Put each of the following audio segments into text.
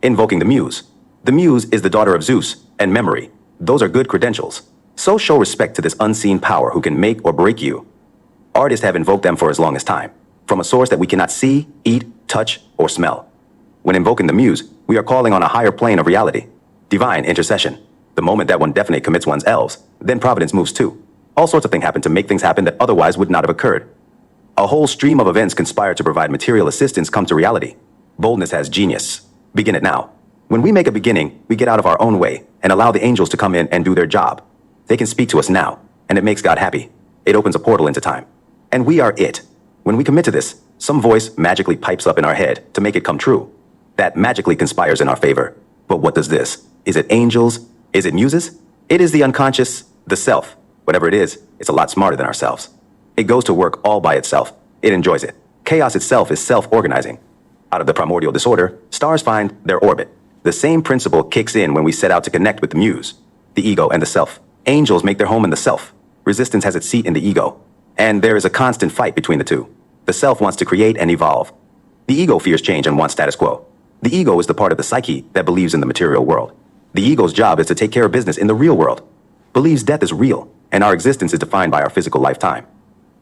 Invoking the muse. The muse is the daughter of Zeus and memory. Those are good credentials. So show respect to this unseen power who can make or break you. Artists have invoked them for as long as time, from a source that we cannot see, eat, touch, or smell. When invoking the muse, we are calling on a higher plane of reality, divine intercession. The moment that one definitely commits one's elves, then providence moves too. All sorts of things happen to make things happen that otherwise would not have occurred. A whole stream of events conspire to provide material assistance come to reality. Boldness has genius. Begin it now. When we make a beginning, we get out of our own way and allow the angels to come in and do their job. They can speak to us now, and it makes God happy. It opens a portal into time. And we are it. When we commit to this, some voice magically pipes up in our head to make it come true. That magically conspires in our favor. But what does this? Is it angels? Is it muses? It is the unconscious, the self. Whatever it is, it's a lot smarter than ourselves. It goes to work all by itself. It enjoys it. Chaos itself is self-organizing. Out of the primordial disorder, stars find their orbit. The same principle kicks in when we set out to connect with the muse, the ego and the self. Angels make their home in the self. Resistance has its seat in the ego. And there is a constant fight between the two. The self wants to create and evolve. The ego fears change and wants status quo. The ego is the part of the psyche that believes in the material world. The ego's job is to take care of business in the real world. Believes death is real, and our existence is defined by our physical lifetime.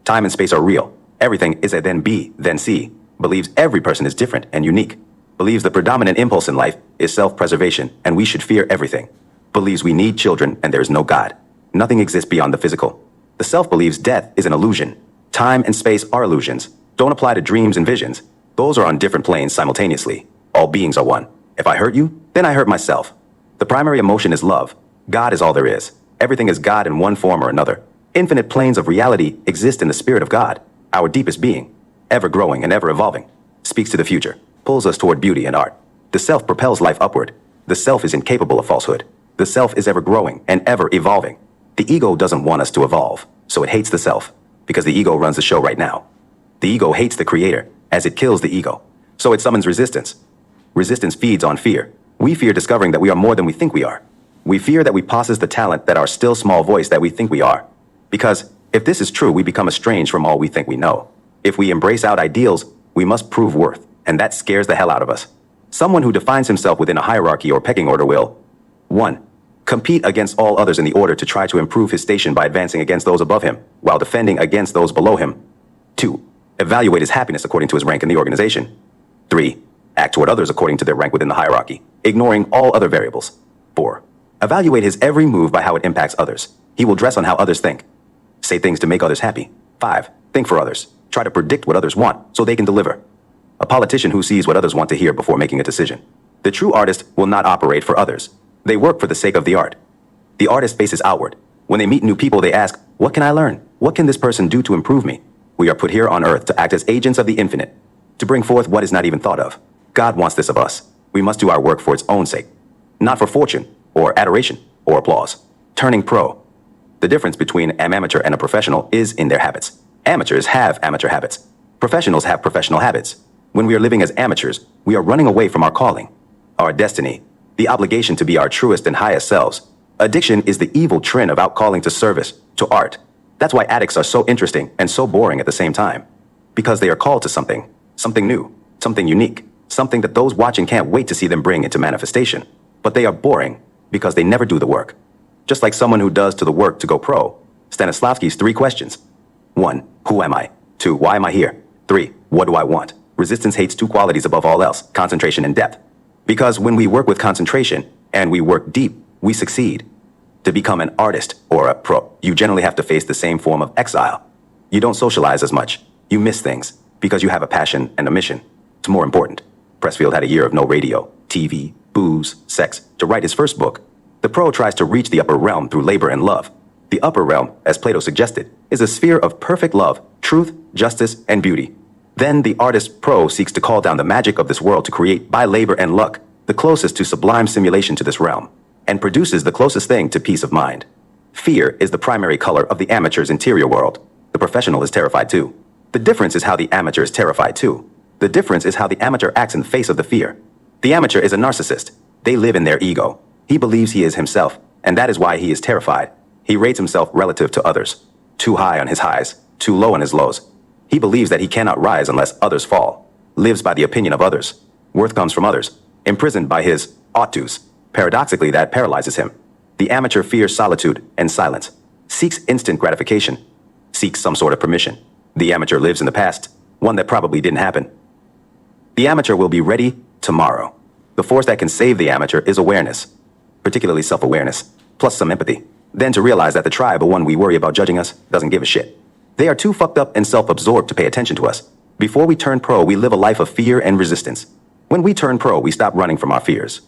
Time and space are real. Everything is a then be, then see. Believes every person is different and unique. Believes the predominant impulse in life is self-preservation, and we should fear everything. Believes we need children and there is no God. Nothing exists beyond the physical. The self believes death is an illusion. Time and space are illusions. Don't apply to dreams and visions. Those are on different planes simultaneously. All beings are one. If I hurt you, then I hurt myself. The primary emotion is love. God is all there is. Everything is God in one form or another. Infinite planes of reality exist in the spirit of God, our deepest being, ever growing and ever evolving, speaks to the future, pulls us toward beauty and art. The self propels life upward. The self is incapable of falsehood. The self is ever growing and ever evolving. The ego doesn't want us to evolve, so it hates the self, because the ego runs the show right now. The ego hates the creator, as it kills the ego. So it summons resistance. Resistance feeds on fear. We fear discovering that we are more than we think we are. We fear that we possess the talent that our still small voice that we think we are. Because if this is true, we become estranged from all we think we know. If we embrace out ideals, we must prove worth, and that scares the hell out of us. Someone who defines himself within a hierarchy or pecking order will 1. Compete against all others in the order to try to improve his station by advancing against those above him, while defending against those below him. 2. Evaluate his happiness according to his rank in the organization. 3. Act toward others according to their rank within the hierarchy, ignoring all other variables. 4. Evaluate his every move by how it impacts others. He will dress on how others think. Say things to make others happy. 5. Think for others. Try to predict what others want so they can deliver. A politician who sees what others want to hear before making a decision. The true artist will not operate for others. They work for the sake of the art. The artist faces outward. When they meet new people, they ask, what can I learn? What can this person do to improve me? We are put here on earth to act as agents of the infinite, to bring forth what is not even thought of. God wants this of us. We must do our work for its own sake, not for fortune, or adoration, or applause. Turning pro. The difference between an amateur and a professional is in their habits. Amateurs have amateur habits. Professionals have professional habits. When we are living as amateurs, we are running away from our calling, our destiny, the obligation to be our truest and highest selves. Addiction is the evil trend of outcalling to service, to art. That's why addicts are so interesting and so boring at the same time. Because they are called to something new, something unique, something that those watching can't wait to see them bring into manifestation. But they are boring because they never do the work. Just like someone who does to the work to go pro. Stanislavski's 3 questions. 1. Who am I? 2. Why am I here? 3. What do I want? Resistance hates 2 qualities above all else, concentration and depth. Because when we work with concentration, and we work deep, we succeed. To become an artist or a pro, you generally have to face the same form of exile. You don't socialize as much. You miss things, because you have a passion and a mission. It's more important. Pressfield had a year of no radio, TV, booze, sex, to write his first book. The pro tries to reach the upper realm through labor and love. The upper realm, as Plato suggested, is a sphere of perfect love, truth, justice, and beauty. Then the artist pro seeks to call down the magic of this world to create, by labor and luck, the closest to sublime simulation to this realm, and produces the closest thing to peace of mind. Fear is the primary color of the amateur's interior world. The professional is terrified too. The difference is how the amateur is terrified too. The difference is how the amateur acts in the face of the fear. The amateur is a narcissist. They live in their ego. He believes he is himself, and that is why he is terrified. He rates himself relative to others. Too high on his highs, too low on his lows. He believes that he cannot rise unless others fall. Lives by the opinion of others. Worth comes from others. imprisoned by his ought tos. Paradoxically, that paralyzes him. The amateur fears solitude and silence, seeks instant gratification, seeks some sort of permission. The amateur lives in the past, one that probably didn't happen. The amateur will be ready tomorrow. The force that can save the amateur is awareness, particularly self-awareness, plus some empathy. Then to realize that the tribe, the one we worry about judging us, doesn't give a shit. They are too fucked up and self-absorbed to pay attention to us. Before we turn pro, we live a life of fear and resistance. When we turn pro, we stop running from our fears.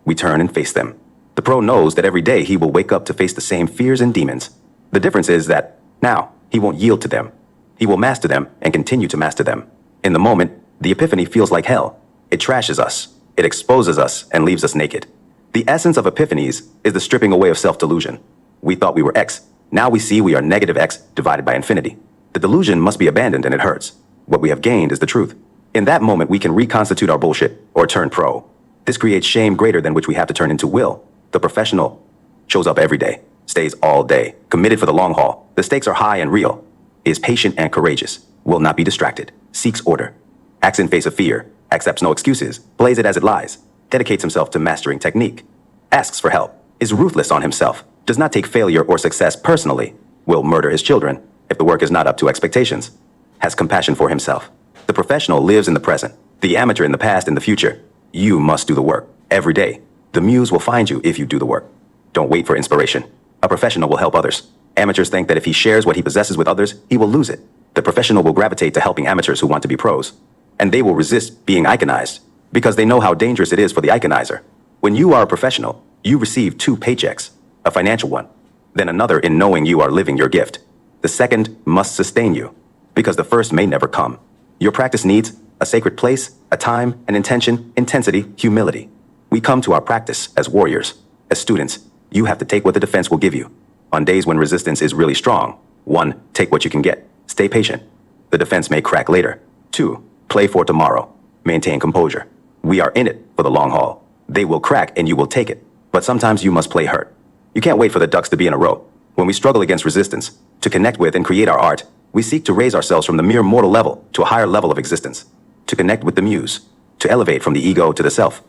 We turn and face them. The pro knows that every day he will wake up to face the same fears and demons. The difference is that now he won't yield to them. He will master them and continue to master them. In the moment, the epiphany feels like hell. It trashes us. It exposes us and leaves us naked. The essence of epiphanies is the stripping away of self-delusion. We thought we were X. Now we see we are negative X divided by infinity. The delusion must be abandoned and it hurts. What we have gained is the truth. In that moment, we can reconstitute our bullshit or turn pro. This creates shame greater than which we have to turn into will. The professional shows up every day, stays all day, committed for the long haul. The stakes are high and real. Is patient and courageous, will not be distracted, seeks order, acts in face of fear, accepts no excuses, plays it as it lies, dedicates himself to mastering technique, asks for help, is ruthless on himself, does not take failure or success personally, will murder his children if the work is not up to expectations, has compassion for himself. The professional lives in the present, the amateur in the past and the future. You must do the work every day. The muse will find you if you do the work. Don't wait for inspiration. A professional will help others. Amateurs think that if he shares what he possesses with others, he will lose it. The professional will gravitate to helping amateurs who want to be pros. And they will resist being iconized because they know how dangerous it is for the iconizer. When you are a professional, you receive 2 paychecks, a financial one, then another in knowing you are living your gift. The second must sustain you because the first may never come. Your practice needs a sacred place, a time, an intention, intensity, humility. We come to our practice as warriors. As students, you have to take what the defense will give you. On days when resistance is really strong, 1, take what you can get. Stay patient. The defense may crack later. 2, play for tomorrow. Maintain composure. We are in it for the long haul. They will crack and you will take it. But sometimes you must play hurt. You can't wait for the ducks to be in a row. When we struggle against resistance, to connect with and create our art, we seek to raise ourselves from the mere mortal level to a higher level of existence. To connect with the muse. To elevate from the ego to the self.